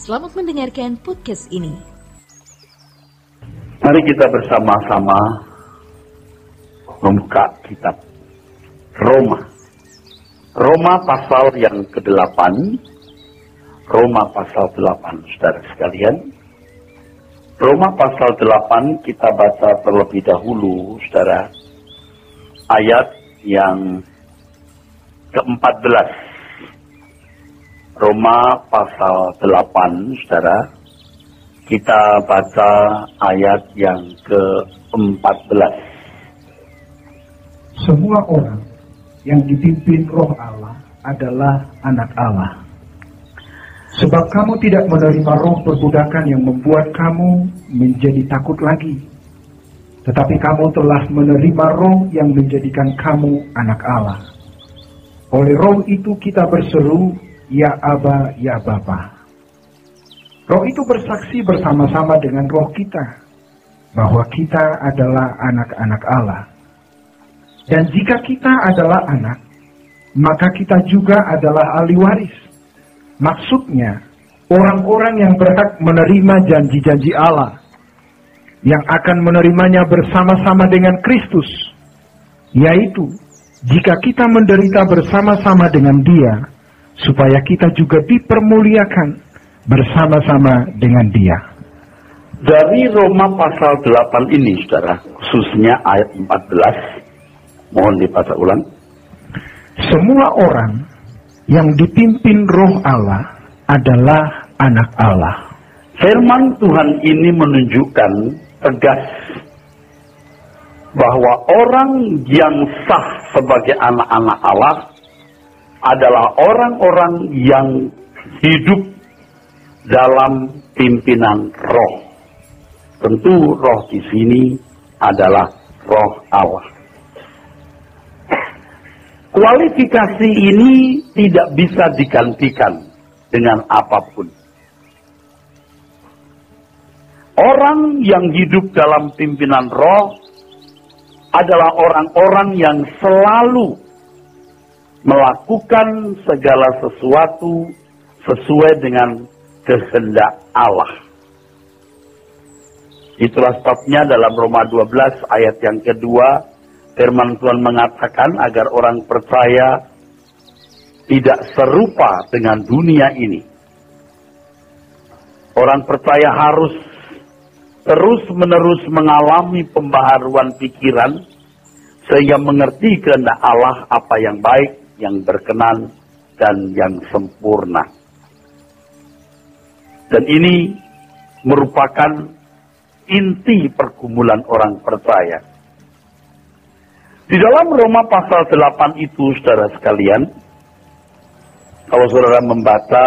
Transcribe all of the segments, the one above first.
Selamat mendengarkan podcast ini. Mari kita bersama-sama membuka kitab Roma. Roma pasal yang ke-8. Roma pasal 8, saudara sekalian. Roma pasal 8 kita baca terlebih dahulu, saudara. Ayat yang ke-14. Roma pasal 8, saudara. Kita baca ayat yang ke-14. Semua orang yang dipimpin roh Allah adalah anak Allah. Sebab kamu tidak menerima roh perbudakan yang membuat kamu menjadi takut lagi. Tetapi kamu telah menerima roh yang menjadikan kamu anak Allah. Oleh roh itu kita berseru, Ya Aba, Ya Bapa. Roh itu bersaksi bersama-sama dengan roh kita bahwa kita adalah anak-anak Allah. Dan jika kita adalah anak, maka kita juga adalah ahli waris. Maksudnya, orang-orang yang berhak menerima janji-janji Allah, yang akan menerimanya bersama-sama dengan Kristus, yaitu jika kita menderita bersama-sama dengan Dia, supaya kita juga dipermuliakan bersama-sama dengan Dia. Dari Roma pasal 8 ini, saudara, khususnya ayat 14, mohon dibaca ulang. Semua orang yang dipimpin roh Allah adalah anak Allah. Firman Tuhan ini menunjukkan tegas bahwa orang yang sah sebagai anak-anak Allah adalah orang-orang yang hidup dalam pimpinan roh. Tentu roh di sini adalah roh Allah. Kualifikasi ini tidak bisa digantikan dengan apapun. Orang yang hidup dalam pimpinan roh adalah orang-orang yang selalu melakukan segala sesuatu sesuai dengan kehendak Allah. Itulah sebabnya dalam Roma 12 ayat yang kedua, firman Tuhan mengatakan agar orang percaya tidak serupa dengan dunia ini. Orang percaya harus terus-menerus mengalami pembaharuan pikiran sehingga mengerti kehendak Allah apa yang baik, yang berkenan, dan yang sempurna. Dan ini merupakan inti pergumulan orang percaya. Di dalam Roma pasal 8 itu, saudara sekalian, kalau saudara membaca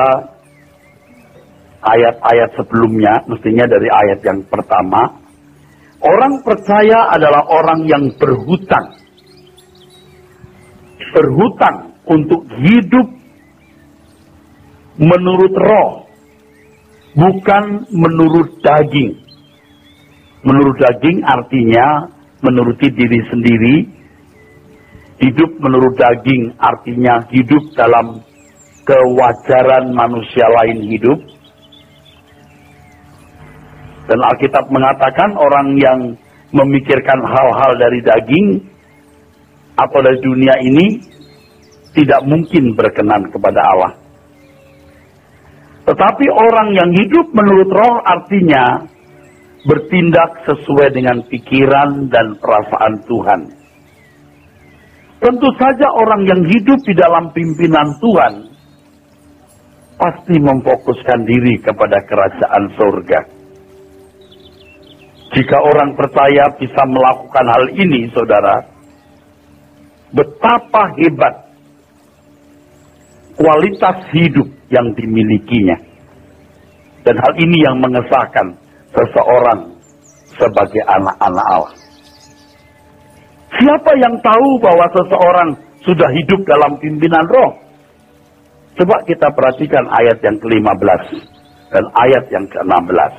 ayat-ayat sebelumnya, mestinya dari ayat yang pertama, orang percaya adalah orang yang berhutang. Berhutang untuk hidup menurut roh, bukan menurut daging. Menurut daging artinya menuruti diri sendiri. Hidup menurut daging artinya hidup dalam kewajaran manusia lain hidup. Dan Alkitab mengatakan orang yang memikirkan hal-hal dari daging atau dari dunia ini tidak mungkin berkenan kepada Allah. Tetapi orang yang hidup menurut roh artinya bertindak sesuai dengan pikiran dan perasaan Tuhan. Tentu saja orang yang hidup di dalam pimpinan Tuhan pasti memfokuskan diri kepada kerajaan surga. Jika orang percaya bisa melakukan hal ini, saudara, betapa hebat kualitas hidup yang dimilikinya. Dan hal ini yang mengesahkan seseorang sebagai anak-anak Allah. Siapa yang tahu bahwa seseorang sudah hidup dalam pimpinan roh? Coba kita perhatikan ayat yang ke-15 dan ayat yang ke-16.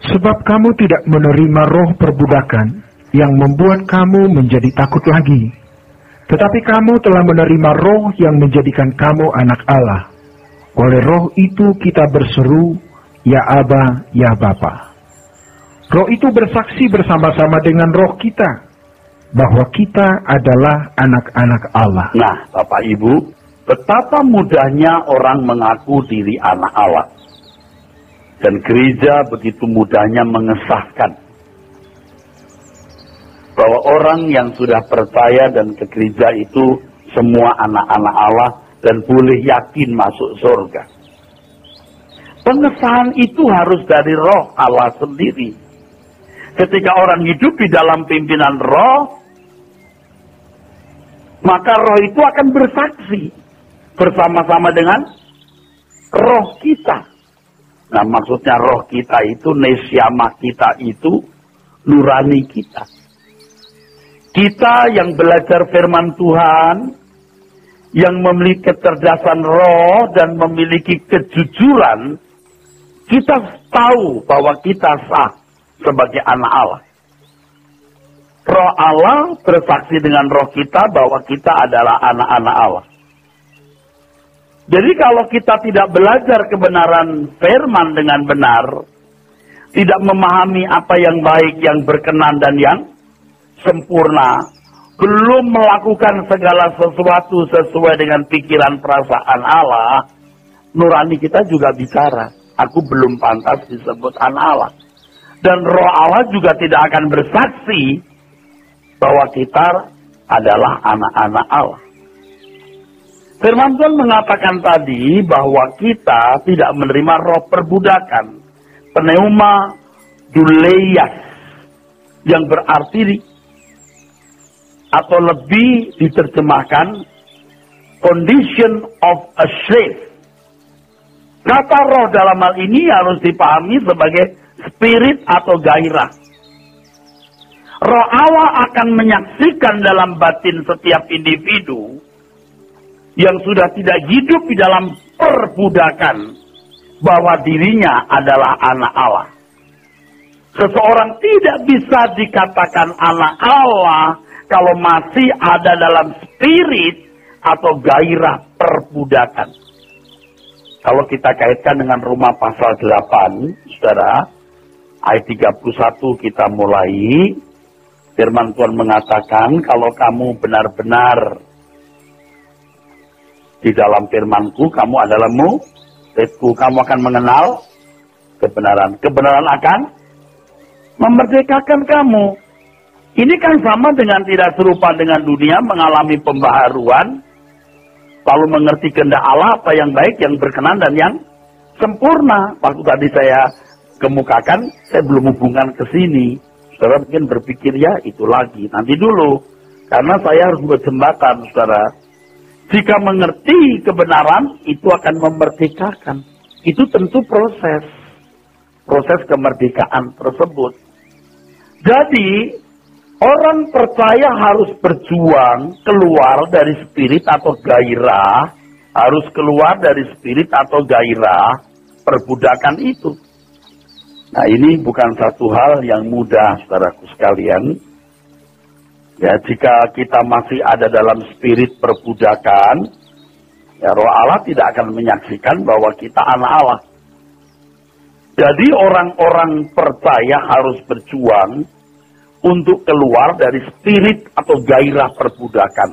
Sebab kamu tidak menerima roh perbudakan yang membuat kamu menjadi takut lagi. Tetapi kamu telah menerima roh yang menjadikan kamu anak Allah. Oleh roh itu kita berseru, ya Aba, ya Bapa. Roh itu bersaksi bersama-sama dengan roh kita bahwa kita adalah anak-anak Allah. Nah, Bapak Ibu, betapa mudahnya orang mengaku diri anak Allah. Dan gereja begitu mudahnya mengesahkan bahwa orang yang sudah percaya dan ke gereja itu semua anak-anak Allah dan boleh yakin masuk surga. Pengesahan itu harus dari roh Allah sendiri. Ketika orang hidup di dalam pimpinan roh, maka roh itu akan bersaksi bersama-sama dengan roh kita. Nah, maksudnya roh kita itu, nesyama kita itu, nurani kita. Kita yang belajar firman Tuhan, yang memiliki kecerdasan roh dan memiliki kejujuran, kita tahu bahwa kita sah sebagai anak Allah. Roh Allah bersaksi dengan roh kita bahwa kita adalah anak-anak Allah. Jadi kalau kita tidak belajar kebenaran firman dengan benar, tidak memahami apa yang baik, yang berkenan dan yang sempurna, belum melakukan segala sesuatu sesuai dengan pikiran perasaan Allah, nurani kita juga bicara, aku belum pantas disebut anak Allah. Dan roh Allah juga tidak akan bersaksi bahwa kita adalah anak-anak Allah. Firman Tuhan mengatakan tadi bahwa kita tidak menerima roh perbudakan, pneuma duleias, yang berarti atau lebih diterjemahkan condition of a slave. Kata roh dalam hal ini harus dipahami sebagai spirit atau gairah. Roh Allah akan menyaksikan dalam batin setiap individu yang sudah tidak hidup di dalam perbudakan bahwa dirinya adalah anak Allah. Seseorang tidak bisa dikatakan anak Allah kalau masih ada dalam spirit atau gairah perbudakan. Kalau kita kaitkan dengan Roma pasal 8, saudara, ayat 31 kita mulai, firman Tuhan mengatakan, kalau kamu benar-benar di dalam firman-Ku, kamu adalah murid-Ku, kamu akan mengenal kebenaran. Kebenaran akan memerdekakan kamu. Ini kan sama dengan tidak serupa dengan dunia, mengalami pembaharuan, lalu mengerti kehendak Allah, apa yang baik, yang berkenan, dan yang sempurna. Waktu tadi saya kemukakan, saya belum hubungan ke sini. Saudara mungkin berpikir, ya itu lagi, nanti dulu. Karena saya harus buat jembatan, saudara. Jika mengerti kebenaran, itu akan memerdekakan. Itu tentu proses kemerdekaan tersebut. Jadi, orang percaya harus berjuang keluar dari spirit atau gairah, harus keluar dari spirit atau gairah perbudakan itu. Nah, ini bukan satu hal yang mudah, saudaraku sekalian. Ya, jika kita masih ada dalam spirit perbudakan, ya roh Allah tidak akan menyaksikan bahwa kita anak Allah. Jadi orang-orang percaya harus berjuang untuk keluar dari spirit atau gairah perbudakan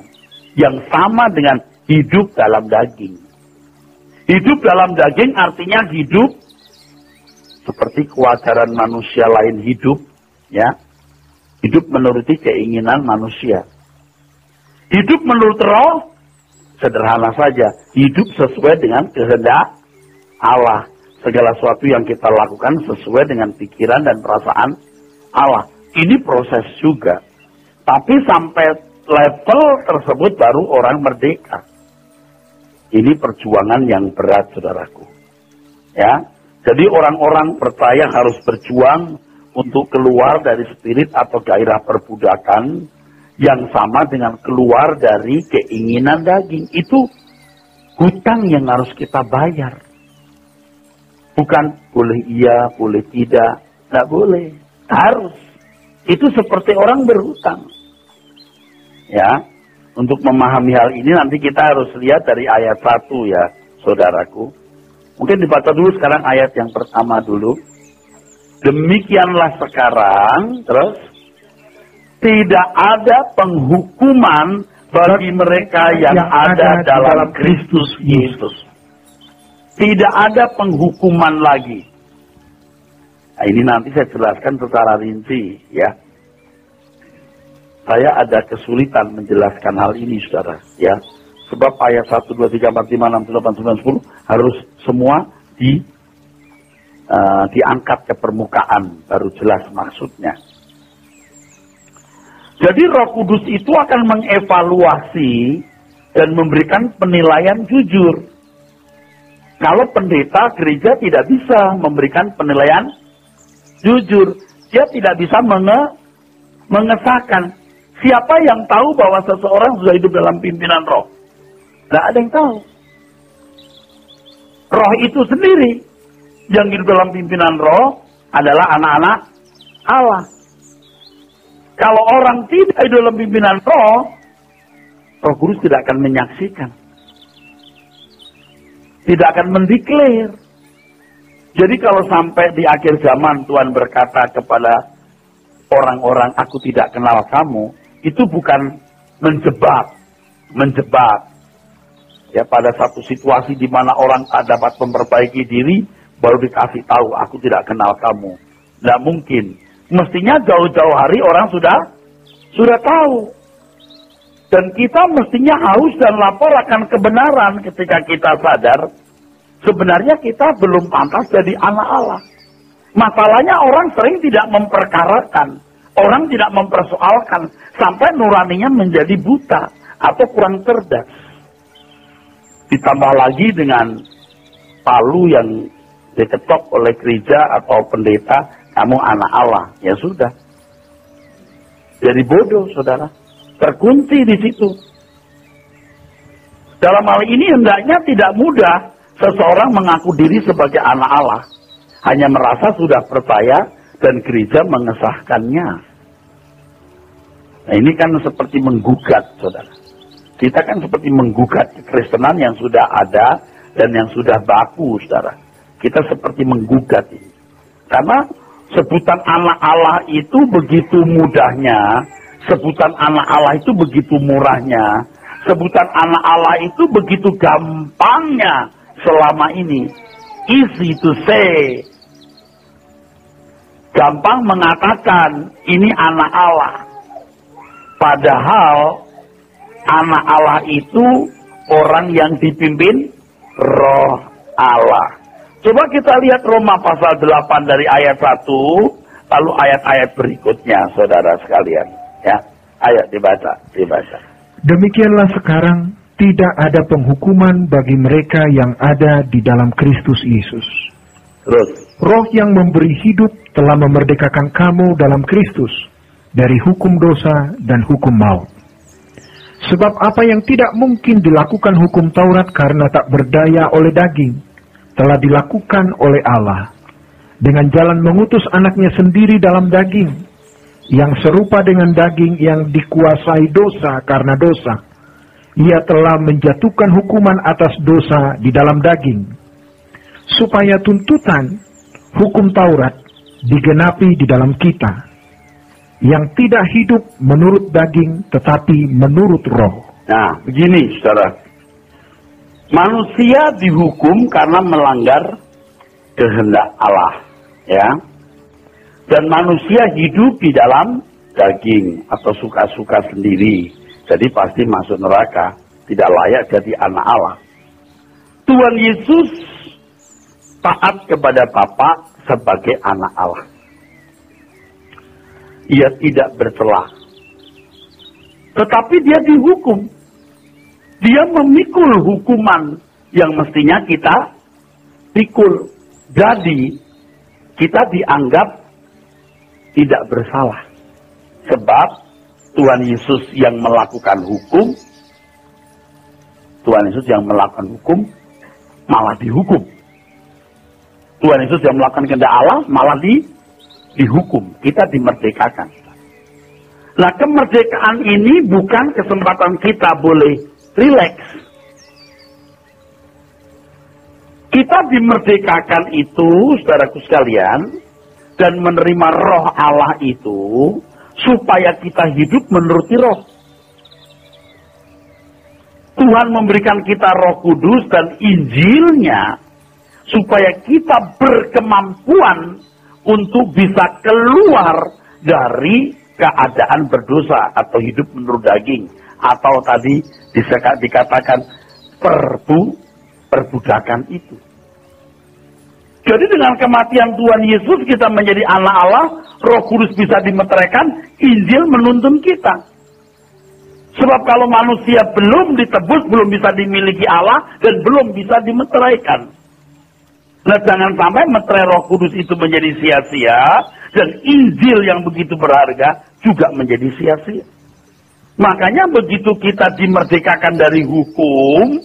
yang sama dengan hidup dalam daging. Hidup dalam daging artinya hidup seperti kewajaran manusia lain hidup, ya. Hidup menuruti keinginan manusia. Hidup menurut roh, sederhana saja. Hidup sesuai dengan kehendak Allah. Segala sesuatu yang kita lakukan sesuai dengan pikiran dan perasaan Allah. Ini proses juga. Tapi sampai level tersebut baru orang merdeka. Ini perjuangan yang berat, saudaraku. Ya, jadi orang-orang percaya harus berjuang untuk keluar dari spirit atau gairah perbudakan yang sama dengan keluar dari keinginan daging. Itu hutang yang harus kita bayar. Bukan boleh iya, boleh tidak. Tidak boleh. Harus. Itu seperti orang berhutang. Ya. Untuk memahami hal ini nanti kita harus lihat dari ayat 1 ya, saudaraku. Mungkin dibaca dulu sekarang ayat yang pertama dulu. Demikianlah sekarang, terus, tidak ada penghukuman bagi mereka yang ada dalam Kristus Yesus. Tidak ada penghukuman lagi. Nah, ini nanti saya jelaskan secara rinci, ya. Saya ada kesulitan menjelaskan hal ini, saudara, ya. Sebab ayat 1, 2, 3, 4, 5, 6, 7, 8, 9, 10 harus semua diangkat ke permukaan, baru jelas maksudnya. Jadi Roh Kudus itu akan mengevaluasi dan memberikan penilaian jujur. Kalau pendeta gereja tidak bisa memberikan penilaian jujur, dia tidak bisa mengesahkan. Siapa yang tahu bahwa seseorang sudah hidup dalam pimpinan Roh? Tidak ada yang tahu. Roh itu sendiri yang hidup dalam pimpinan Roh adalah anak-anak Allah. Kalau orang tidak hidup dalam pimpinan Roh, Roh Kudus tidak akan menyaksikan. Tidak akan mendeklar. Jadi kalau sampai di akhir zaman Tuhan berkata kepada orang-orang, aku tidak kenal kamu, itu bukan menjebak. Ya, pada satu situasi di mana orang tak dapat memperbaiki diri, baru dikasih tahu, aku tidak kenal kamu. Tidak mungkin. Mestinya jauh-jauh hari orang sudah tahu. Dan kita mestinya haus dan lapar akan kebenaran ketika kita sadar, sebenarnya kita belum pantas jadi anak Allah. Masalahnya orang sering tidak memperkarakan. Orang tidak mempersoalkan. Sampai nuraninya menjadi buta atau kurang cerdas. Ditambah lagi dengan palu yang diketok oleh gereja atau pendeta, kamu anak Allah. Ya sudah. Jadi bodoh, saudara. Terkunci di situ. Dalam hal ini hendaknya tidak mudah seseorang mengaku diri sebagai anak Allah. Hanya merasa sudah percaya dan gereja mengesahkannya. Nah, ini kan seperti menggugat, saudara. Kita kan seperti menggugat kekristenan yang sudah ada dan yang sudah baku, saudara. Kita seperti menggugat ini. Karena sebutan anak Allah itu begitu mudahnya. Sebutan anak Allah itu begitu murahnya. Sebutan anak Allah itu begitu gampangnya selama ini. Easy to say. Gampang mengatakan ini anak Allah. Padahal anak Allah itu orang yang dipimpin Roh Allah. Coba kita lihat Roma pasal 8 dari ayat 1, lalu ayat-ayat berikutnya, saudara sekalian. Ya, ayo dibaca. Demikianlah sekarang tidak ada penghukuman bagi mereka yang ada di dalam Kristus Yesus. Terus. Roh yang memberi hidup telah memerdekakan kamu dalam Kristus dari hukum dosa dan hukum maut. Sebab apa yang tidak mungkin dilakukan hukum Taurat karena tak berdaya oleh daging, telah dilakukan oleh Allah dengan jalan mengutus anaknya sendiri dalam daging, yang serupa dengan daging yang dikuasai dosa karena dosa. Ia telah menjatuhkan hukuman atas dosa di dalam daging, supaya tuntutan hukum Taurat digenapi di dalam kita, yang tidak hidup menurut daging tetapi menurut Roh. Nah, begini saudara. Manusia dihukum karena melanggar kehendak Allah, ya. Dan manusia hidup di dalam daging atau suka-suka sendiri. Jadi pasti masuk neraka, tidak layak jadi anak Allah. Tuhan Yesus taat kepada Bapa sebagai anak Allah. Ia tidak bercelah. Tetapi dia dihukum. Dia memikul hukuman yang mestinya kita pikul. Jadi kita dianggap tidak bersalah. Sebab Tuhan Yesus yang melakukan hukum, Tuhan Yesus yang melakukan hukum malah dihukum. Tuhan Yesus yang melakukan kehendak Allah malah dihukum. Kita dimerdekakan. Nah, kemerdekaan ini bukan kesempatan kita boleh rileks. Kita dimerdekakan itu, saudaraku sekalian, dan menerima roh Allah itu, supaya kita hidup menuruti roh. Tuhan memberikan kita Roh Kudus dan Injilnya, supaya kita berkemampuan untuk bisa keluar dari keadaan berdosa atau hidup menurut daging, atau tadi dikatakan perbudakan itu. Jadi dengan kematian Tuhan Yesus kita menjadi anak Allah, Roh Kudus bisa dimeteraikan, Injil menuntun kita. Sebab kalau manusia belum ditebus, belum bisa dimiliki Allah, dan belum bisa dimeteraikan. Nah, jangan sampai meterai Roh Kudus itu menjadi sia-sia, dan Injil yang begitu berharga juga menjadi sia-sia. Makanya begitu kita dimerdekakan dari hukum,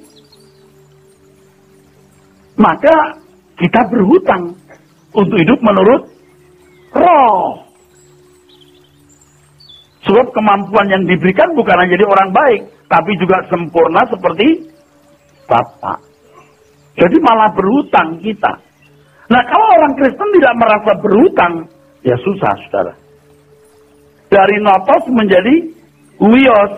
maka kita berhutang untuk hidup menurut roh. Sebab kemampuan yang diberikan bukan hanya jadi orang baik, tapi juga sempurna seperti Bapa. Jadi malah berhutang kita. Nah, kalau orang Kristen tidak merasa berhutang, ya susah, saudara. Dari notos menjadi wios,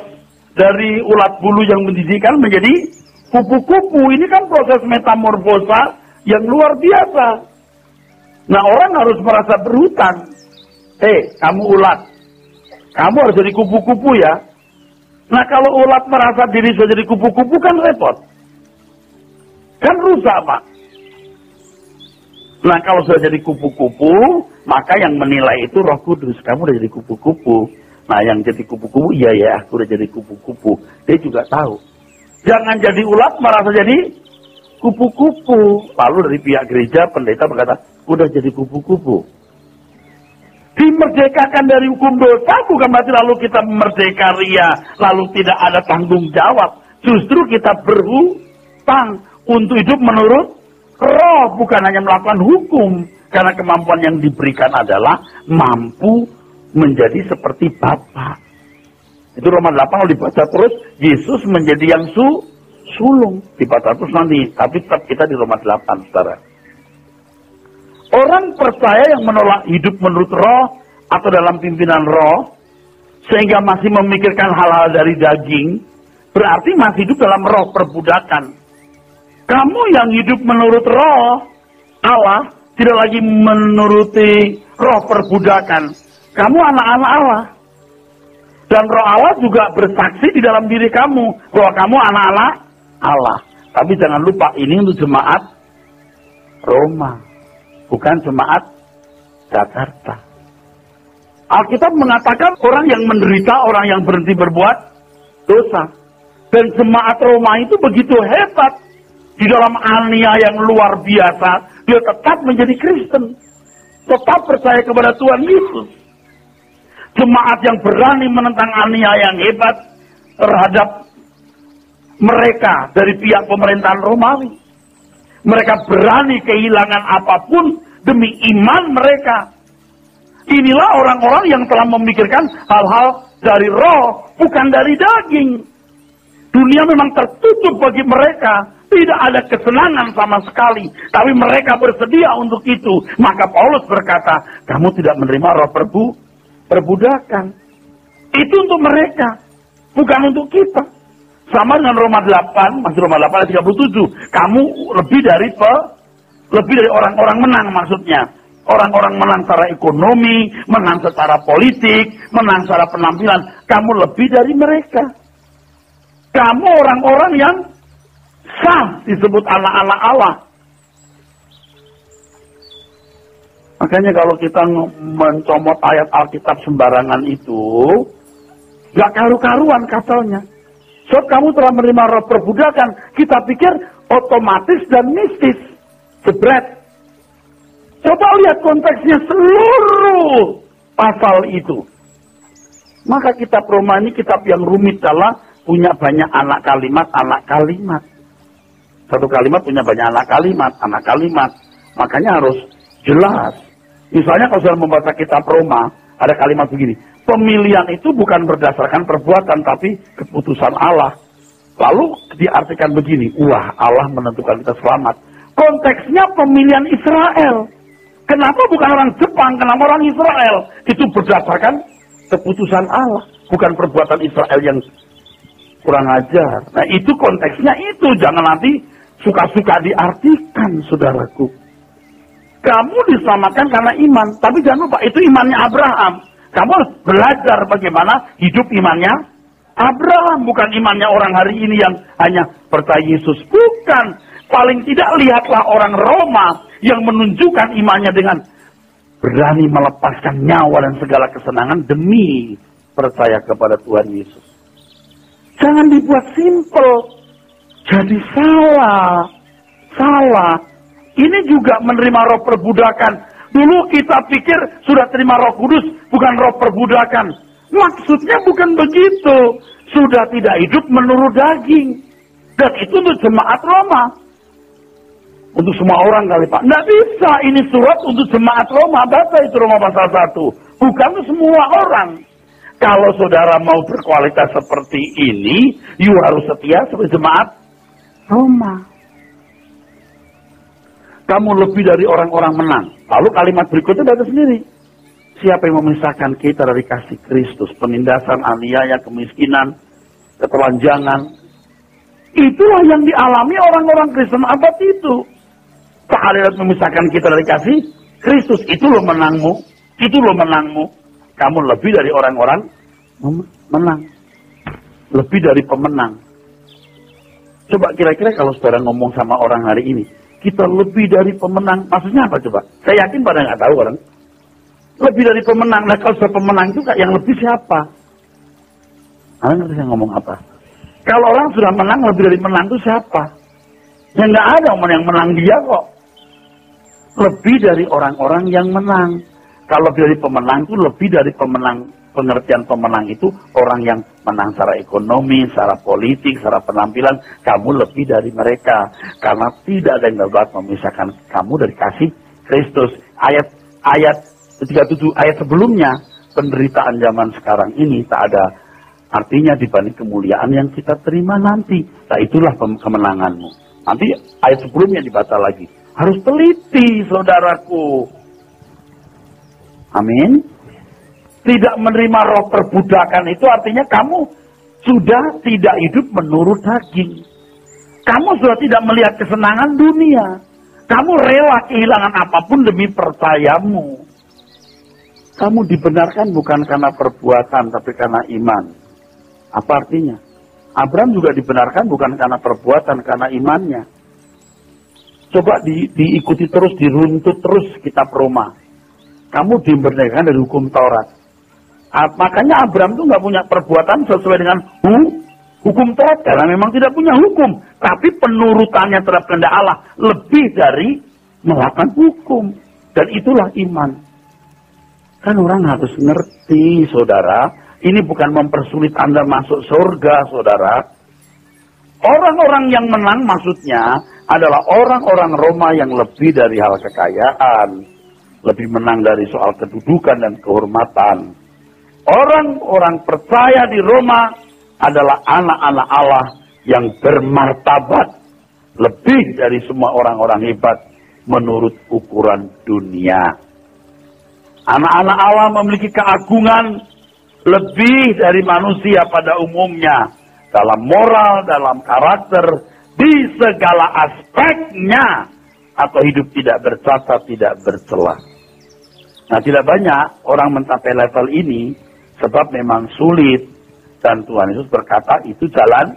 dari ulat bulu yang mendidihkan menjadi kupu-kupu. Ini kan proses metamorfosa yang luar biasa. Nah, orang harus merasa berhutang. Kamu ulat, kamu harus jadi kupu-kupu ya. Nah, kalau ulat merasa diri sudah jadi kupu-kupu kan repot. Kan rusak, Pak. Nah, kalau sudah jadi kupu-kupu, maka yang menilai itu Roh Kudus. Kamu udah jadi kupu-kupu. Nah, yang jadi kupu-kupu, iya ya, aku udah jadi kupu-kupu. Dia juga tahu. Jangan jadi ulat merasa jadi kupu-kupu. Lalu dari pihak gereja, pendeta berkata, udah jadi kupu-kupu. Dimerdekakan dari hukum dosa bukan berarti lalu kita merdeka ria, lalu tidak ada tanggung jawab. Justru kita berhutang untuk hidup menurut roh, bukan hanya melakukan hukum. Karena kemampuan yang diberikan adalah mampu menjadi seperti Bapa. Itu Roma 8 kalau dibaca terus, Yesus menjadi yang sulung. Dibaca terus nanti, tapi tetap kita di Roma 8, saudara. Orang percaya yang menolak hidup menurut roh atau dalam pimpinan roh, sehingga masih memikirkan hal-hal dari daging, berarti masih hidup dalam roh perbudakan. Kamu yang hidup menurut roh Allah, tidak lagi menuruti roh perbudakan. Kamu anak-anak Allah. Dan roh Allah juga bersaksi di dalam diri kamu, bahwa kamu anak-anak Allah. Tapi jangan lupa, ini untuk jemaat Roma, bukan jemaat Jakarta. Alkitab mengatakan orang yang menderita, orang yang berhenti berbuat dosa. Dan jemaat Roma itu begitu hebat. Di dalam aniaya yang luar biasa, dia tetap menjadi Kristen. Tetap percaya kepada Tuhan Yesus. Jemaat yang berani menentang aniaya yang hebat terhadap mereka dari pihak pemerintahan Romawi. Mereka berani kehilangan apapun demi iman mereka. Inilah orang-orang yang telah memikirkan hal-hal dari roh, bukan dari daging. Dunia memang tertutup bagi mereka. Tidak ada kesenangan sama sekali. Tapi mereka bersedia untuk itu. Maka Paulus berkata, kamu tidak menerima roh perbudakan. Itu untuk mereka. Bukan untuk kita. Sama dengan Roma 8, masih Roma 8 ayat 37. Kamu lebih dari orang-orang menang maksudnya. Orang-orang menang secara ekonomi, menang secara politik, menang secara penampilan. Kamu lebih dari mereka. Kamu orang-orang yang sah disebut anak-anak Allah. Makanya kalau kita mencomot ayat Alkitab sembarangan itu, gak karu-karuan katanya. So kamu telah menerima roh perbudakan, kita pikir otomatis dan mistis. Jebret. Coba lihat konteksnya seluruh pasal itu. Maka kitab Roma ini kitab yang rumit adalah punya banyak anak kalimat. Satu kalimat punya banyak anak kalimat. Makanya harus jelas. Misalnya kalau sudah membaca kitab Roma, ada kalimat begini. Pemilihan itu bukan berdasarkan perbuatan, tapi keputusan Allah. Lalu diartikan begini. Wah, Allah menentukan kita selamat. Konteksnya pemilihan Israel. Kenapa bukan orang Jepang, kenapa orang Israel? Itu berdasarkan keputusan Allah, bukan perbuatan Israel yang kurang ajar. Nah itu konteksnya itu, jangan nanti suka-suka diartikan, saudaraku. Kamu diselamatkan karena iman, tapi jangan lupa itu imannya Abraham. Kamu harus belajar bagaimana hidup imannya Abraham, bukan imannya orang hari ini yang hanya percaya Yesus. Bukan, paling tidak lihatlah orang Roma yang menunjukkan imannya dengan berani melepaskan nyawa dan segala kesenangan demi percaya kepada Tuhan Yesus. Jangan dibuat simpel, jadi salah. Ini juga menerima roh perbudakan. Dulu kita pikir sudah terima Roh Kudus, bukan roh perbudakan. Maksudnya bukan begitu. Sudah tidak hidup menurut daging. Dan itu untuk jemaat Roma. Untuk semua orang kali Pak. Nggak bisa, ini surat untuk jemaat Roma. Baca itu Roma pasal 1. Bukan untuk semua orang. Kalau saudara mau berkualitas seperti ini, you harus setia sebagai jemaat Roma. Kamu lebih dari orang-orang menang. Lalu kalimat berikutnya baca sendiri. Siapa yang memisahkan kita dari kasih Kristus? Penindasan, aniaya, kemiskinan, ketelanjangan. Itulah yang dialami orang-orang Kristen abad itu. Tak ada yang memisahkan kita dari kasih Kristus. Itu loh menangmu. Itu loh menangmu. Kamu lebih dari orang-orang menang. Lebih dari pemenang. Coba kira-kira kalau saudara ngomong sama orang hari ini, kita lebih dari pemenang. Maksudnya apa coba? Saya yakin pada nggak tahu orang. Lebih dari pemenang. Nah kalau sudah pemenang itu yang lebih siapa? Anda ngerti saya ngomong apa? Kalau orang sudah menang, lebih dari menang itu siapa? Ya nggak ada orang yang menang dia kok. Lebih dari orang-orang yang menang. Kalau lebih dari pemenang itu lebih dari pemenang. Pengertian pemenang itu orang yang menang secara ekonomi, secara politik, secara penampilan. Kamu lebih dari mereka. Karena tidak ada yang dapat memisahkan kamu dari kasih Kristus. Ayat 37, ayat sebelumnya, penderitaan zaman sekarang ini tak ada artinya dibanding kemuliaan yang kita terima nanti. Nah itulah kemenanganmu. Nanti ayat sebelumnya dibaca lagi. Harus teliti, saudaraku. Amin. Tidak menerima roh perbudakan itu artinya kamu sudah tidak hidup menurut daging. Kamu sudah tidak melihat kesenangan dunia. Kamu rela kehilangan apapun demi percayamu. Kamu dibenarkan bukan karena perbuatan tapi karena iman. Apa artinya? Abraham juga dibenarkan bukan karena perbuatan, karena imannya. Coba diikuti terus, diruntut terus kitab Roma. Kamu dibenarkan dari hukum Taurat. Makanya Abraham itu nggak punya perbuatan sesuai dengan hukum Taurat karena memang tidak punya hukum, tapi penurutannya terhadap kehendak Allah lebih dari melakukan hukum, dan itulah iman. Kan orang harus ngerti, saudara, ini bukan mempersulit Anda masuk surga, saudara. Orang-orang yang menang maksudnya adalah orang-orang Roma yang lebih dari hal kekayaan, lebih menang dari soal kedudukan dan kehormatan. Orang-orang percaya di Roma adalah anak-anak Allah yang bermartabat lebih dari semua orang-orang hebat menurut ukuran dunia. Anak-anak Allah memiliki keagungan lebih dari manusia pada umumnya dalam moral, dalam karakter, di segala aspeknya, atau hidup tidak bercacat, tidak bercela. Nah, tidak banyak orang mencapai level ini sebab memang sulit, dan Tuhan Yesus berkata itu jalan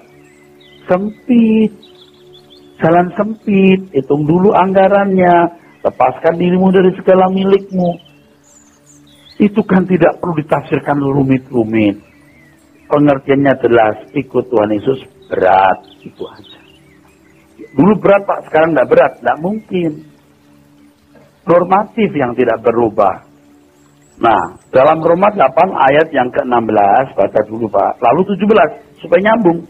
sempit. Jalan sempit, hitung dulu anggarannya, lepaskan dirimu dari segala milikmu. Itu kan tidak perlu ditafsirkan rumit-rumit. Pengertiannya jelas, ikut Tuhan Yesus berat, itu aja. Dulu berat Pak, sekarang tidak berat, tidak mungkin. Normatif yang tidak berubah. Nah, dalam Roma 8 ayat yang ke-16, baca dulu Pak. Lalu 17, supaya nyambung.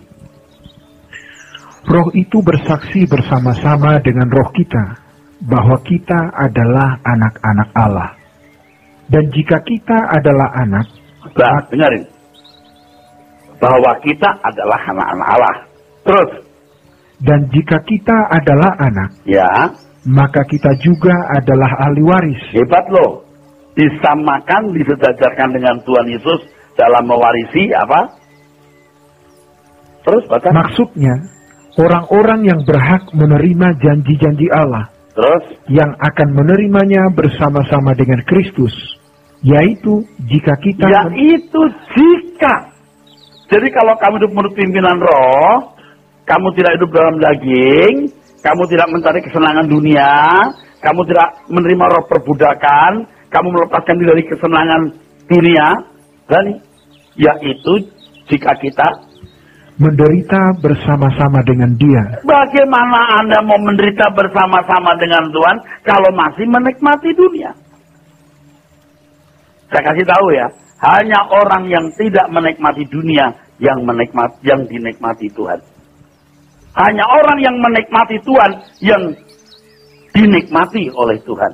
Roh itu bersaksi bersama-sama dengan roh kita, bahwa kita adalah anak-anak Allah. Dan jika kita adalah anak... Nah, dengarin. Bahwa kita adalah anak-anak Allah. Terus, Dan jika kita adalah anak, Ya, maka kita juga adalah ahli waris. hebat loh. Disamakan, disejajarkan dengan Tuhan Yesus dalam mewarisi apa? Terus baca. Maksudnya, orang-orang yang berhak menerima janji-janji Allah, Terus, yang akan menerimanya bersama-sama dengan Kristus, yaitu jika kita yaitu jika. Jadi kalau kamu hidup menurut pimpinan roh, kamu tidak hidup dalam daging, kamu tidak mencari kesenangan dunia, kamu tidak menerima roh perbudakan, kamu melepaskan diri dari kesenangan dunia, dan yaitu jika kita menderita bersama-sama dengan Dia. bagaimana Anda mau menderita bersama-sama dengan Tuhan kalau masih menikmati dunia? Saya kasih tahu ya, hanya orang yang tidak menikmati dunia yang dinikmati Tuhan. Hanya orang yang menikmati Tuhan yang dinikmati oleh Tuhan.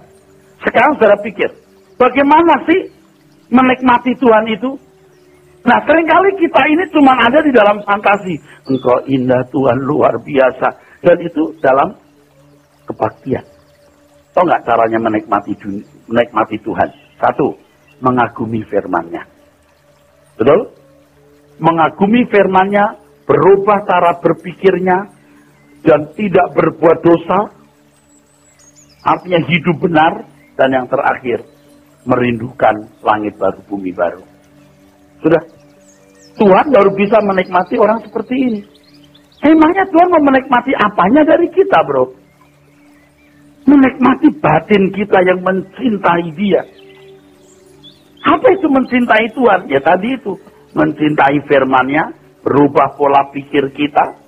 Sekarang saudara pikir, bagaimana sih menikmati Tuhan itu? Nah, seringkali kita ini cuma ada di dalam fantasi. Engkau indah Tuhan, luar biasa. Dan itu dalam kebaktian. Tahu nggak caranya menikmati Tuhan? Satu, mengagumi firman-Nya. Betul? Mengagumi firman-Nya, berubah cara berpikirnya, dan tidak berbuat dosa. Artinya hidup benar. Dan yang terakhir, merindukan langit baru, bumi baru. Sudah. Tuhan baru bisa menikmati orang seperti ini. Emangnya Tuhan mau menikmati apanya dari kita, bro? Menikmati batin kita yang mencintai Dia. Apa itu mencintai Tuhan? Ya tadi itu. Mencintai firman-Nya, berubah pola pikir kita.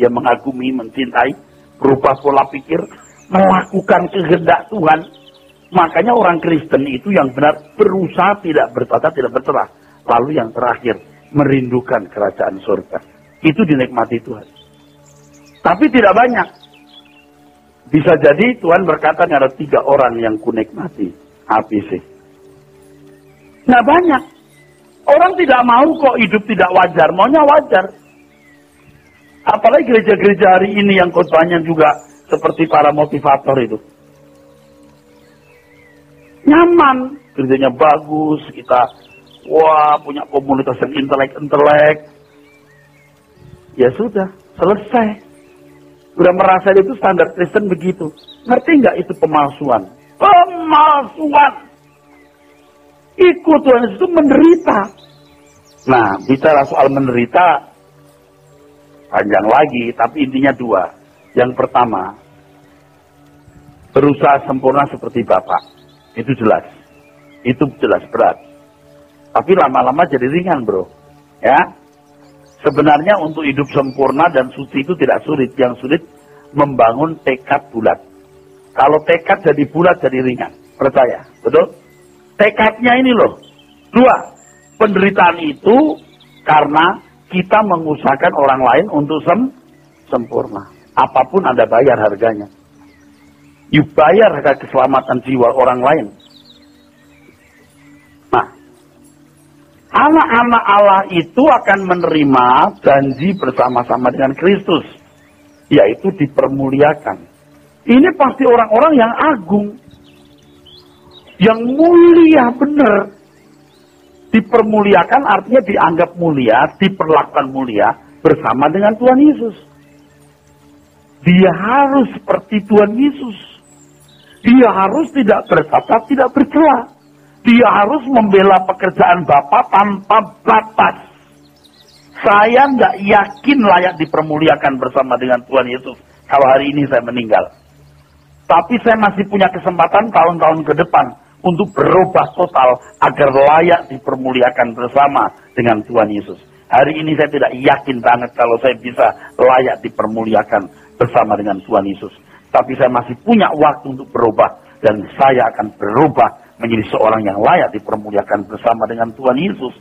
Dia mengagumi, mencintai, berubah pola pikir, melakukan kehendak Tuhan. Makanya orang Kristen itu yang benar berusaha tidak bertata, tidak berserah. Lalu yang terakhir, merindukan kerajaan surga. Itu dinikmati Tuhan. Tapi tidak banyak. Bisa jadi Tuhan berkata ada 3 orang yang kunikmati. ABC. Nah banyak. Orang tidak mau kok hidup tidak wajar. Maunya wajar. Apalagi gereja-gereja hari ini yang khotbahnya juga seperti para motivator itu. Nyaman. Gerejanya bagus. Kita punya komunitas yang intelek. Ya sudah, selesai. Udah merasa itu standar Kristen begitu. Ngerti nggak itu pemalsuan? Pemalsuan. Ikut Tuhan Yesus itu menderita. Nah, bicara soal menderita panjang lagi, tapi intinya 2. Yang pertama, berusaha sempurna seperti Bapak. Itu jelas. Itu jelas berat. Tapi lama-lama jadi ringan, bro. Ya. Sebenarnya untuk hidup sempurna dan suci itu tidak sulit. Yang sulit membangun tekad bulat. Kalau tekad jadi bulat, jadi ringan. Percaya. Betul? Tekadnya ini loh. 2. Penderitaan itu karena kita mengusahakan orang lain untuk sempurna. Apapun Anda bayar harganya. You bayar harga keselamatan jiwa orang lain. Nah, anak-anak Allah itu akan menerima janji bersama-sama dengan Kristus. Yaitu dipermuliakan. Ini pasti orang-orang yang agung. Yang mulia benar. Dipermuliakan artinya dianggap mulia, diperlakukan mulia bersama dengan Tuhan Yesus. Dia harus seperti Tuhan Yesus. Dia harus tidak bercacat, tidak bercela. Dia harus membela pekerjaan Bapa tanpa batas. Saya nggak yakin layak dipermuliakan bersama dengan Tuhan Yesus kalau hari ini saya meninggal. Tapi saya masih punya kesempatan tahun-tahun ke depan untuk berubah total agar layak dipermuliakan bersama dengan Tuhan Yesus. Hari ini saya tidak yakin banget kalau saya bisa layak dipermuliakan bersama dengan Tuhan Yesus. Tapi saya masih punya waktu untuk berubah. Dan saya akan berubah menjadi seorang yang layak dipermuliakan bersama dengan Tuhan Yesus.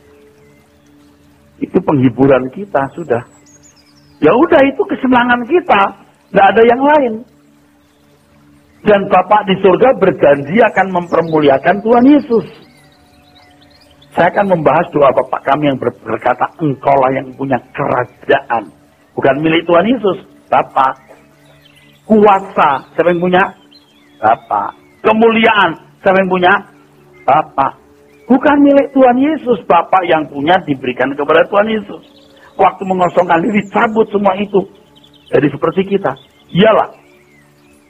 Itu penghiburan kita sudah. Ya udah, itu kesenangan kita. Nggak ada yang lain. Dan Bapak di surga berjanji akan mempermuliakan Tuhan Yesus. Saya akan membahas doa Bapak kami yang berkata, Engkaulah yang punya kerajaan. Bukan milik Tuhan Yesus, Bapak. Kuasa, siapa yang punya? Bapak. Kemuliaan, siapa yang punya? Bapak. Bukan milik Tuhan Yesus. Bapak yang punya diberikan kepada Tuhan Yesus. Waktu mengosongkan diri, cabut semua itu. Jadi seperti kita. Iyalah.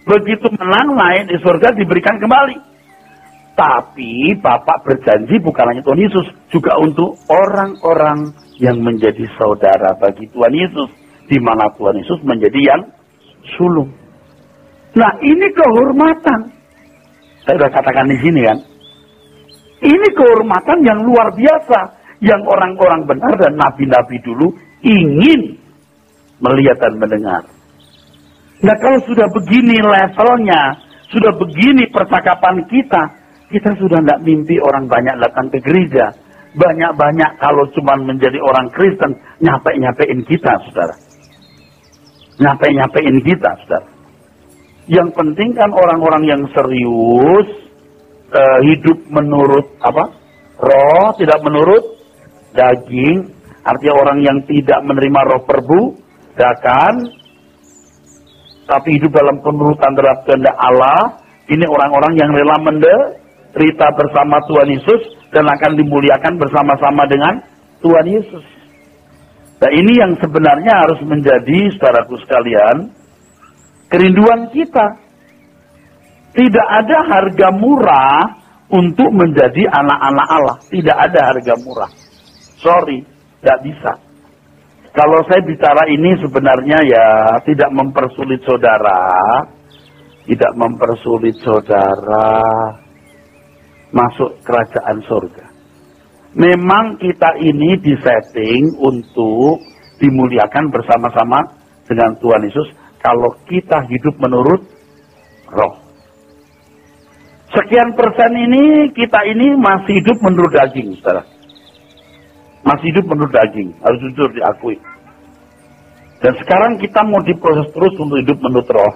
Begitu menang, naik di surga, diberikan kembali. Tapi Bapak berjanji bukan hanya Tuhan Yesus, juga untuk orang-orang yang menjadi saudara bagi Tuhan Yesus. Di mana Tuhan Yesus menjadi yang sulung. Nah, ini kehormatan. Saya sudah katakan di sini kan. Ini kehormatan yang luar biasa. Yang orang-orang benar dan nabi-nabi dulu ingin melihat dan mendengar. Nah, kalau sudah begini levelnya, sudah begini percakapan kita sudah tidak mimpi orang banyak datang ke gereja. Banyak-banyak kalau cuma menjadi orang Kristen, nyampe-nyampein kita, saudara. Nyampe-nyampein kita, saudara. Yang penting kan orang-orang yang serius, hidup menurut apa? Roh, tidak menurut daging. Artinya orang yang tidak menerima roh perbudakan, tapi hidup dalam penurutan terhadap kehendak Allah. Ini orang-orang yang rela menderita bersama Tuhan Yesus dan akan dimuliakan bersama-sama dengan Tuhan Yesus. Nah, ini yang sebenarnya harus menjadi, saudaraku sekalian, kerinduan kita. Tidak ada harga murah untuk menjadi anak-anak Allah. Tidak ada harga murah. Sorry, tidak bisa. Kalau saya bicara ini sebenarnya ya tidak mempersulit saudara. Tidak mempersulit saudara masuk kerajaan surga. Memang kita ini disetting untuk dimuliakan bersama-sama dengan Tuhan Yesus kalau kita hidup menurut roh. Sekian persen ini, kita ini masih hidup menurut daging, saudara. Masih hidup menurut daging, harus jujur diakui. Dan sekarang kita mau diproses terus untuk hidup menurut roh.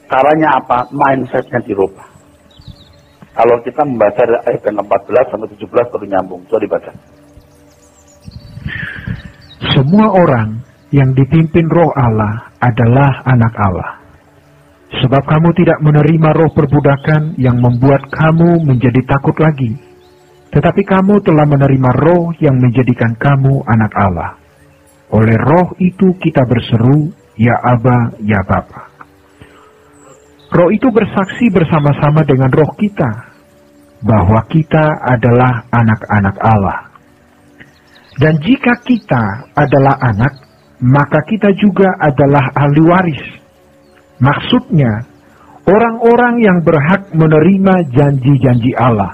Caranya apa? Mindsetnya dirubah. Kalau kita membaca ayat 14 sampai 17 baru nyambung. Coba dibaca. Semua orang yang dipimpin roh Allah adalah anak Allah. Sebab kamu tidak menerima roh perbudakan yang membuat kamu menjadi takut lagi. Tetapi kamu telah menerima roh yang menjadikan kamu anak Allah. Oleh roh itu kita berseru, ya Aba, ya Bapa. Roh itu bersaksi bersama-sama dengan roh kita, bahwa kita adalah anak-anak Allah. Dan jika kita adalah anak, maka kita juga adalah ahli waris. Maksudnya, orang-orang yang berhak menerima janji-janji Allah,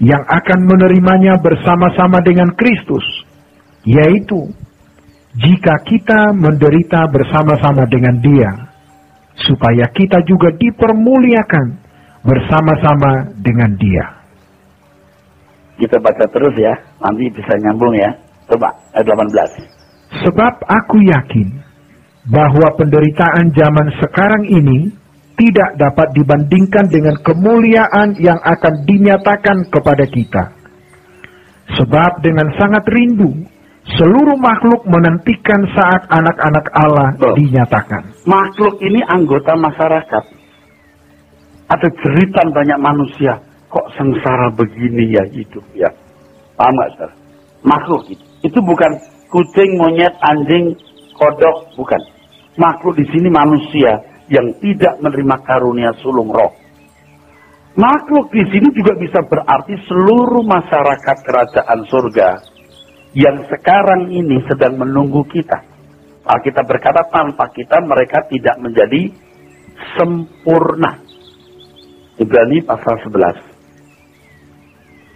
yang akan menerimanya bersama-sama dengan Kristus, yaitu, jika kita menderita bersama-sama dengan Dia, supaya kita juga dipermuliakan bersama-sama dengan Dia. Kita baca terus ya, nanti bisa nyambung ya. Coba, ayat 18. Sebab aku yakin bahwa penderitaan zaman sekarang ini tidak dapat dibandingkan dengan kemuliaan yang akan dinyatakan kepada kita. Sebab dengan sangat rindu, seluruh makhluk menantikan saat anak-anak Allah dinyatakan. Makhluk ini anggota masyarakat. Ada jeritan banyak manusia. Kok sengsara begini ya hidup ya. Paham gak, saudara? Makhluk itu. Itu bukan kucing, monyet, anjing, kodok. Bukan. Makhluk di sini manusia yang tidak menerima karunia sulung roh. Makhluk di sini juga bisa berarti seluruh masyarakat kerajaan surga yang sekarang ini sedang menunggu kita. Alkitab berkata tanpa kita mereka tidak menjadi sempurna. Ibrani pasal 11.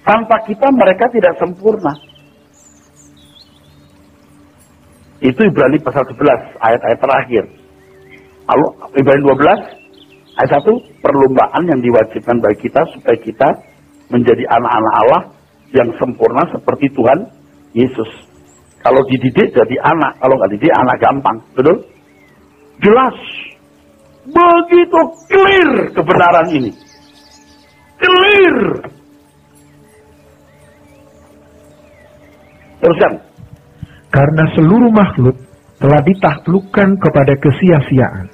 Tanpa kita mereka tidak sempurna. Itu Ibrani pasal 11, ayat-ayat terakhir. Lalu Ibrani 12, ayat 1, perlombaan yang diwajibkan bagi kita supaya kita menjadi anak-anak Allah yang sempurna seperti Tuhan Yesus. Kalau dididik jadi anak, kalau nggak dididik anak gampang, betul? Jelas, begitu clear kebenaran ini, clear. Teruskan. Karena seluruh makhluk telah ditaklukkan kepada kesia-siaan,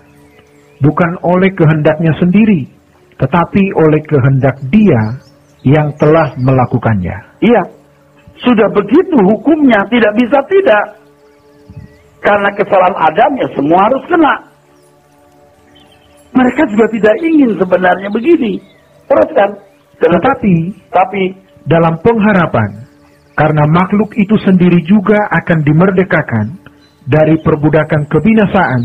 bukan oleh kehendaknya sendiri, tetapi oleh kehendak Dia yang telah melakukannya. Iya, sudah begitu hukumnya, tidak bisa tidak. Karena kesalahan Adam ya semua harus kena. Mereka juga tidak ingin sebenarnya begini. Terus kan? Tetapi dalam pengharapan, karena makhluk itu sendiri juga akan dimerdekakan dari perbudakan kebinasaan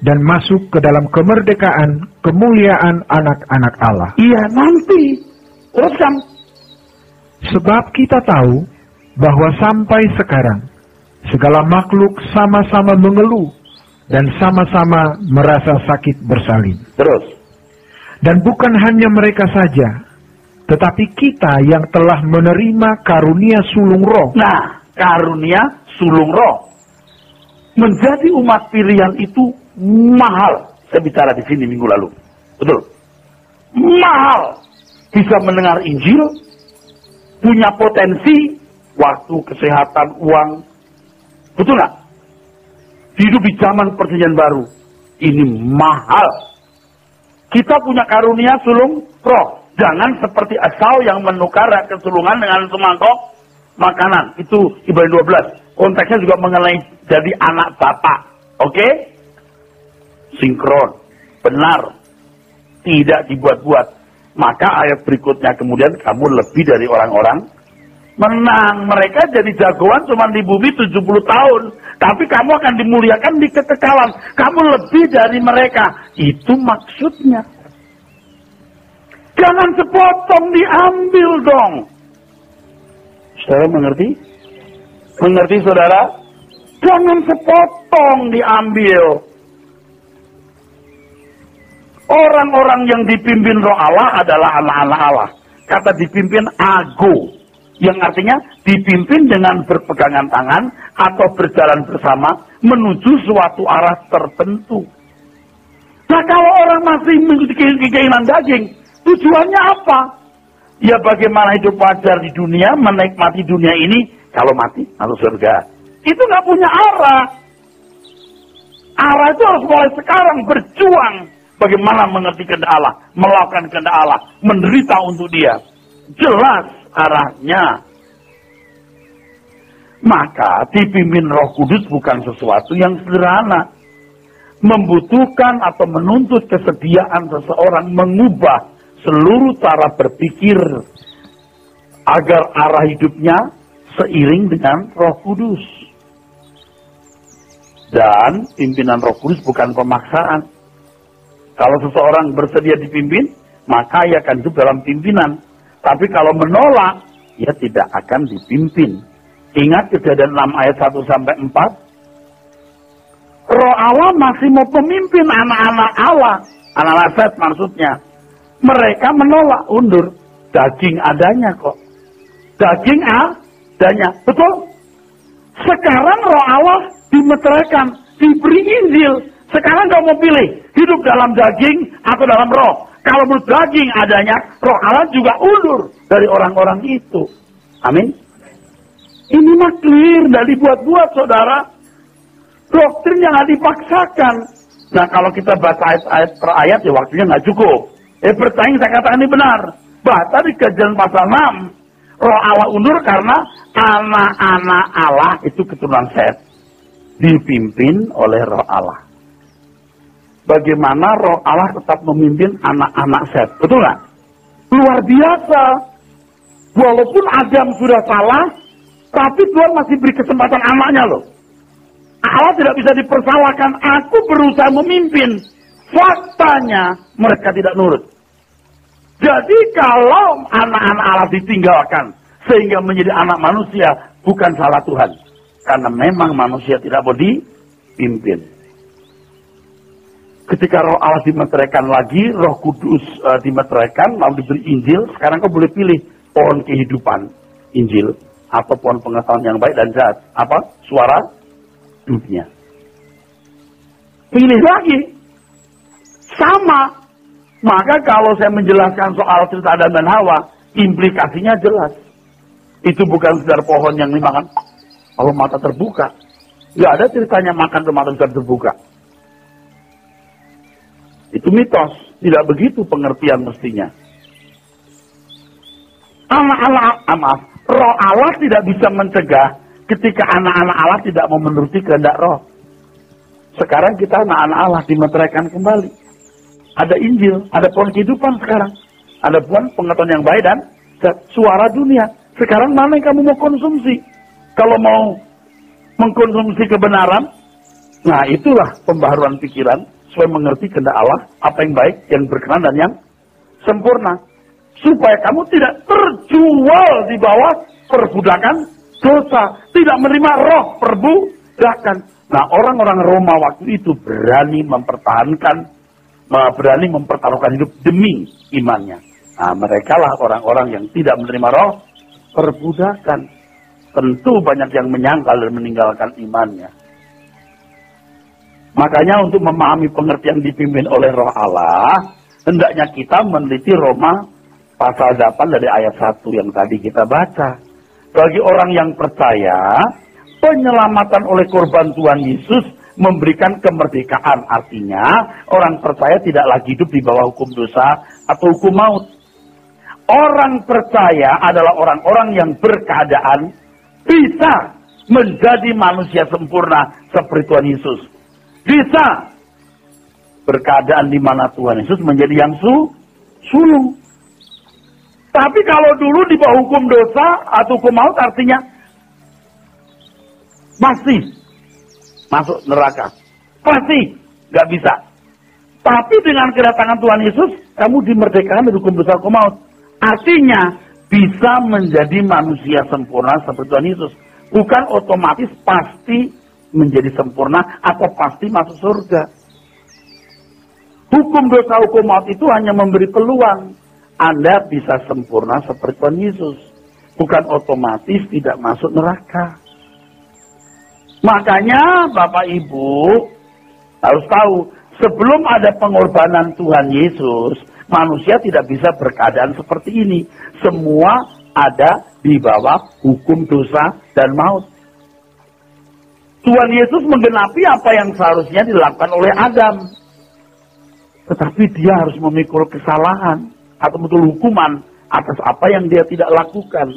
dan masuk ke dalam kemerdekaan kemuliaan anak-anak Allah. Iya, nanti. Teruskan. Sebab kita tahu bahwa sampai sekarang segala makhluk sama-sama mengeluh dan sama-sama merasa sakit bersalin. Terus. Dan bukan hanya mereka saja, tetapi kita yang telah menerima karunia sulung roh. Nah, karunia sulung roh. Menjadi umat pilihan itu mahal. Saya bicara di sini minggu lalu. Betul. Mahal. Bisa mendengar Injil, punya potensi, waktu, kesehatan, uang. Betul nggak? Hidup di zaman perjanjian baru. Ini mahal. Kita punya karunia sulung roh. Jangan seperti Esau yang menukar kesulungan dengan semangkok makanan. Itu Ibrani 12. Konteksnya juga mengenai jadi anak bapak. Oke? Sinkron. Benar. Tidak dibuat-buat. Maka ayat berikutnya kemudian kamu lebih dari orang-orang menang. Mereka jadi jagoan cuma di bumi 70 tahun. Tapi kamu akan dimuliakan di kekekalan. Kamu lebih dari mereka. Itu maksudnya. Jangan sepotong diambil dong. Saudara mengerti? Mengerti saudara? Jangan sepotong diambil. Orang-orang yang dipimpin roh Allah adalah anak-anak Allah. Kata dipimpin ago. Yang artinya dipimpin dengan berpegangan tangan atau berjalan bersama menuju suatu arah tertentu. Nah kalau orang masih mengikuti keinginan daging, tujuannya apa? Ya bagaimana hidup wajar di dunia, menikmati dunia ini, kalau mati masuk surga. Itu nggak punya arah. Arah itu harus mulai sekarang berjuang. Bagaimana mengerti kehendak Allah, melakukan kehendak Allah, menderita untuk Dia. Jelas arahnya. Maka dipimpin Roh Kudus bukan sesuatu yang sederhana. Membutuhkan atau menuntut kesediaan seseorang mengubah seluruh cara berpikir agar arah hidupnya seiring dengan Roh Kudus. Dan pimpinan Roh Kudus bukan pemaksaan. Kalau seseorang bersedia dipimpin, maka ia akan hidup dalam pimpinan. Tapi kalau menolak, ia tidak akan dipimpin. Ingat Kejadian 6 ayat 1-4. Roh Allah masih mau pemimpin anak-anak Allah. Anak-anak Set maksudnya. Mereka menolak, undur. Daging adanya kok. Daging adanya. Betul? Sekarang roh Allah dimeteraikan, diberi Injil. Sekarang kau mau pilih, hidup dalam daging atau dalam roh. Kalau menurut daging adanya, roh Allah juga undur dari orang-orang itu. Amin. Ini mah clear, tidak dibuat-buat saudara. Doktrin yang nggak dipaksakan. Nah kalau kita baca ayat-ayat per ayat, ya waktunya nggak cukup. Pertanyaan saya katakan ini benar. Bahkan di Kejadian pasal 6, roh Allah undur karena anak-anak Allah itu keturunan Set. Dipimpin oleh roh Allah. Bagaimana roh Allah tetap memimpin anak-anak Set. Betul nggak? Luar biasa. Walaupun Adam sudah salah, tapi Tuhan masih beri kesempatan anaknya loh. Allah tidak bisa dipersalahkan. Aku berusaha memimpin. Faktanya mereka tidak nurut. Jadi kalau anak-anak Allah ditinggalkan sehingga menjadi anak manusia, bukan salah Tuhan. Karena memang manusia tidak mau dipimpin. Ketika roh Allah dimeteraikan lagi, Roh Kudus dimeteraikan, lalu diberi Injil, sekarang kau boleh pilih pohon kehidupan, Injil, atau pohon pengetahuan yang baik dan jahat. Apa? Suara dunia. Pilih lagi. Sama. Maka kalau saya menjelaskan soal cerita Adam dan Hawa, implikasinya jelas. Itu bukan sekedar pohon yang dimakan. Kalau mata terbuka. Nggak ada ceritanya makan rumah besar terbuka. Itu mitos. Tidak begitu pengertian mestinya. Roh Allah tidak bisa mencegah ketika anak-anak Allah tidak mau menuruti kehendak roh. Sekarang kita anak-anak Allah dimeteraikan kembali. Ada Injil, ada pohon kehidupan sekarang. Ada pohon pengetahuan yang baik dan suara dunia. Sekarang mana yang kamu mau konsumsi? Kalau mau mengkonsumsi kebenaran, nah itulah pembaharuan pikiran supaya mengerti kehendak Allah, apa yang baik, yang berkenan dan yang sempurna. Supaya kamu tidak terjual di bawah perbudakan dosa, tidak menerima roh perbudakan. Nah, orang-orang Roma waktu itu berani mempertaruhkan hidup demi imannya. Nah, mereka lah orang-orang yang tidak menerima roh perbudakan. Tentu banyak yang menyangkal dan meninggalkan imannya. Makanya untuk memahami pengertian dipimpin oleh roh Allah, hendaknya kita meneliti Roma pasal 8 dari ayat 1 yang tadi kita baca. Bagi orang yang percaya, penyelamatan oleh korban Tuhan Yesus memberikan kemerdekaan. Artinya, orang percaya tidak lagi hidup di bawah hukum dosa atau hukum maut. Orang percaya adalah orang-orang yang berkeadaan bisa menjadi manusia sempurna seperti Tuhan Yesus. Bisa berkeadaan di mana Tuhan Yesus menjadi yang sulung. Tapi kalau dulu di bawah hukum dosa atau hukum maut, artinya masih masuk neraka. Pasti nggak bisa. Tapi dengan kedatangan Tuhan Yesus, kamu dimerdekakan dari hukum dosa hukum maut. Artinya bisa menjadi manusia sempurna seperti Tuhan Yesus. Bukan otomatis pasti menjadi sempurna atau pasti masuk surga. Hukum dosa hukum maut itu hanya memberi peluang. Anda bisa sempurna seperti Tuhan Yesus. Bukan otomatis tidak masuk neraka. Makanya Bapak Ibu harus tahu, sebelum ada pengorbanan Tuhan Yesus, manusia tidak bisa berkeadaan seperti ini. Semua ada di bawah hukum dosa dan maut. Tuhan Yesus menggenapi apa yang seharusnya dilakukan oleh Adam. Tetapi dia harus memikul kesalahan atau betul hukuman atas apa yang dia tidak lakukan.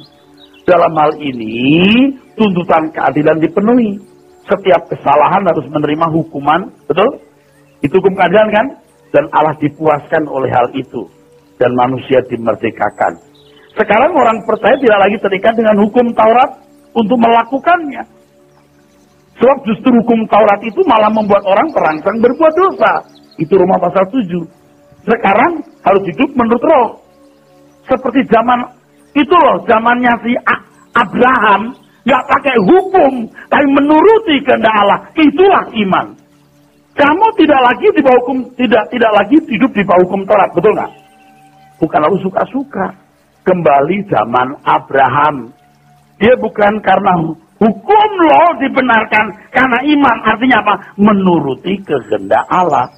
Dalam hal ini, tuntutan keadilan dipenuhi. Setiap kesalahan harus menerima hukuman, betul? Itu hukum keadilan kan? Dan Allah dipuaskan oleh hal itu. Dan manusia dimerdekakan. Sekarang orang percaya tidak lagi terikat dengan hukum Taurat untuk melakukannya. Sebab justru hukum Taurat itu malah membuat orang terangsang berbuat dosa. Itu Roma pasal 7. Sekarang harus hidup menurut roh. Seperti zaman itu loh, zamannya si Abraham, nggak pakai hukum, tapi menuruti kehendak Allah. Itulah iman. Kamu tidak lagi di bawah hukum, tidak lagi hidup di bawah hukum Taurat, betul nggak? Bukan lalu suka-suka. Kembali zaman Abraham. Dia bukan karena hukum loh dibenarkan, karena iman. Artinya apa? Menuruti kehendak Allah.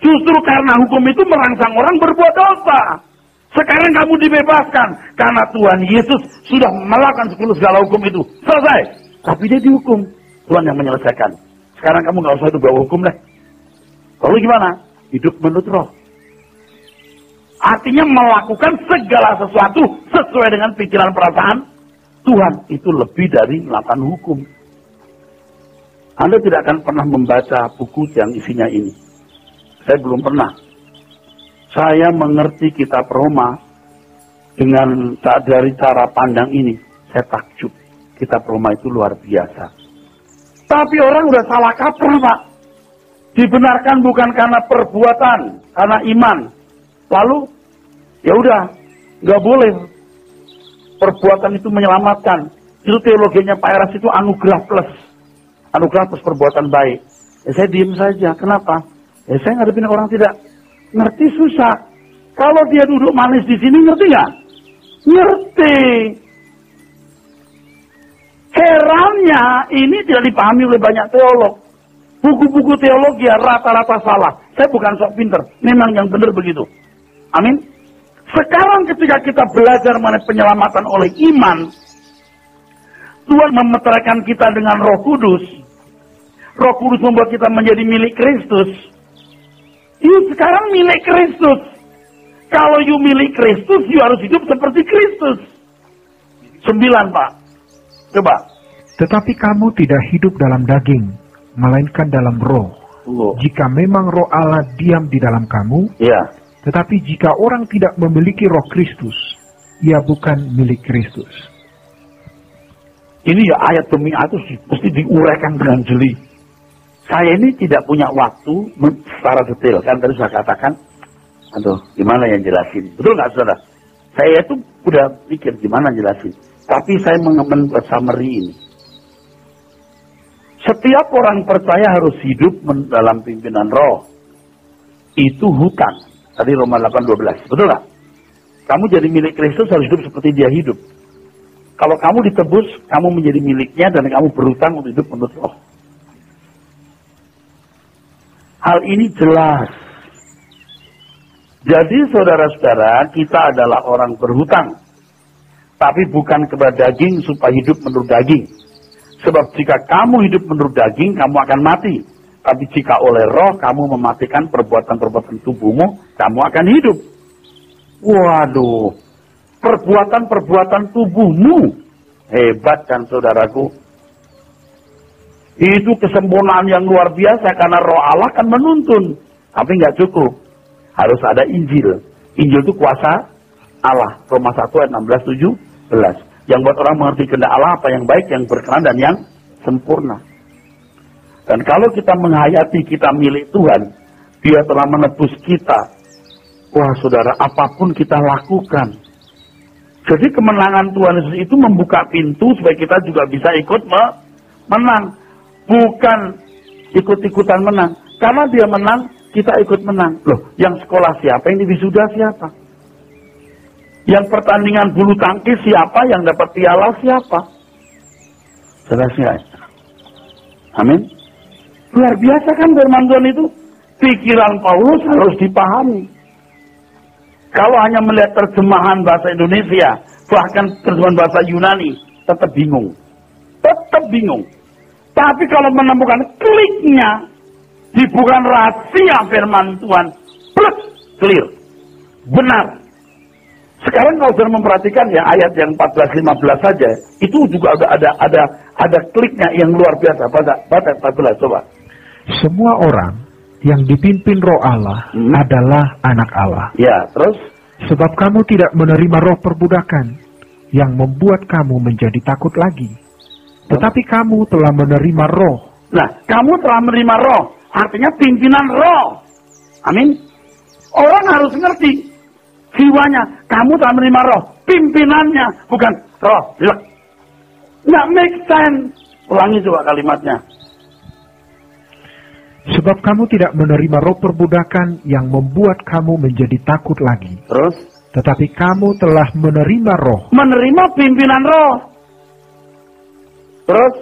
Justru karena hukum itu merangsang orang berbuat dosa. Sekarang kamu dibebaskan karena Tuhan Yesus sudah melakukan segala hukum itu. Selesai. Tapi dia dihukum. Tuhan yang menyelesaikan. Sekarang kamu nggak usah itu bawa hukum deh. Lalu gimana? Hidup menurut roh. Artinya melakukan segala sesuatu sesuai dengan pikiran perasaan Tuhan. Itu lebih dari melakukan hukum. Anda tidak akan pernah membaca buku yang isinya ini. Saya belum pernah. Saya mengerti kitab Roma dengan dari cara pandang ini. Saya takjub. Kitab Roma itu luar biasa. Tapi orang udah salah kaprah, Pak. Dibenarkan bukan karena perbuatan, karena iman. Lalu, ya udah, nggak boleh. Perbuatan itu menyelamatkan. Itu teologinya Pak Eras itu anugerah plus. Anugerah plus perbuatan baik. Ya saya diem saja. Kenapa? Ya saya ngadepin orang tidak ngerti susah. Kalau dia duduk manis di sini ngerti nggak? Ngerti. Herannya ini tidak dipahami oleh banyak teolog. Buku-buku teologi ya rata-rata salah. Saya bukan sok pinter. Memang yang benar begitu. Amin. Sekarang ketika kita belajar mengenai penyelamatan oleh iman, Tuhan memeteraikan kita dengan Roh Kudus. Roh Kudus membuat kita menjadi milik Kristus. You sekarang milik Kristus. Kalau you milik Kristus, you harus hidup seperti Kristus. 9, Pak. Coba. Tetapi kamu tidak hidup dalam daging, melainkan dalam roh. Jika memang roh Allah diam di dalam kamu, Ya. tetapi jika orang tidak memiliki roh Kristus, ia bukan milik Kristus. Ini ya ayat demi ayat mesti diuraikan dengan jeli. Saya ini tidak punya waktu secara detail. Kan tadi saya katakan, aduh gimana yang jelasin. Betul nggak saudara? Saya itu udah pikir gimana jelasin. Tapi saya membuat summary ini. Setiap orang percaya harus hidup dalam pimpinan roh. Itu hutang. Tadi Roma 8:12. Betul nggak? Kamu jadi milik Kristus harus hidup seperti dia hidup. Kalau kamu ditebus, kamu menjadi miliknya dan kamu berhutang untuk hidup menurut roh. Hal ini jelas. Jadi saudara-saudara, kita adalah orang berhutang. Tapi bukan kepada daging supaya hidup menurut daging. Sebab jika kamu hidup menurut daging, kamu akan mati. Tapi jika oleh roh kamu mematikan perbuatan-perbuatan tubuhmu, kamu akan hidup. Waduh, perbuatan-perbuatan tubuhmu. Hebat kan saudaraku. Itu kesempurnaan yang luar biasa karena roh Allah kan menuntun. Tapi nggak cukup. Harus ada Injil. Injil itu kuasa Allah. Roma 1 ayat 16-17. Yang buat orang mengerti kehendak Allah apa yang baik, yang berkenan dan yang sempurna. Dan kalau kita menghayati kita milik Tuhan, Dia telah menebus kita. Wah saudara, apapun kita lakukan. Jadi kemenangan Tuhan Yesus itu membuka pintu supaya kita juga bisa ikut menang. Bukan ikut-ikutan menang. Karena dia menang, kita ikut menang. Loh, yang sekolah siapa? Yang wisuda siapa? Yang pertandingan bulu tangkis siapa? Yang dapat piala siapa? Jelasnya. Amin. Luar biasa kan firman Tuhan itu. Pikiran Paulus harus dipahami. Kalau hanya melihat terjemahan bahasa Indonesia, bahkan terjemahan bahasa Yunani, tetap bingung. Tetap bingung. Tapi kalau menemukan kliknya, bukan rahasia firman Tuhan, plus clear, benar. Sekarang kalau sudah memperhatikan ya ayat yang 14-15 saja, itu juga ada kliknya yang luar biasa. Baca 14 coba. Semua orang yang dipimpin roh Allah adalah anak Allah. Ya, terus? Sebab kamu tidak menerima roh perbudakan yang membuat kamu menjadi takut lagi. Tetapi kamu telah menerima roh. Nah, kamu telah menerima roh. Artinya pimpinan roh. Amin. Orang harus ngerti. Jiwanya, kamu telah menerima roh. Pimpinannya, bukan roh. Nggak make sense. Ulangi coba kalimatnya. Sebab kamu tidak menerima roh perbudakan yang membuat kamu menjadi takut lagi. Terus? Tetapi kamu telah menerima roh. Menerima pimpinan roh. Terus?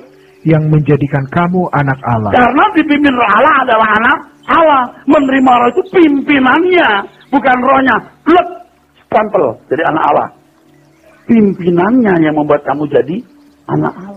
Yang menjadikan kamu anak Allah. Karena dipimpin roh Allah adalah anak Allah. Menerima roh itu pimpinannya. Bukan rohnya. Blek. Stempel. Jadi anak Allah. Pimpinannya yang membuat kamu jadi anak Allah.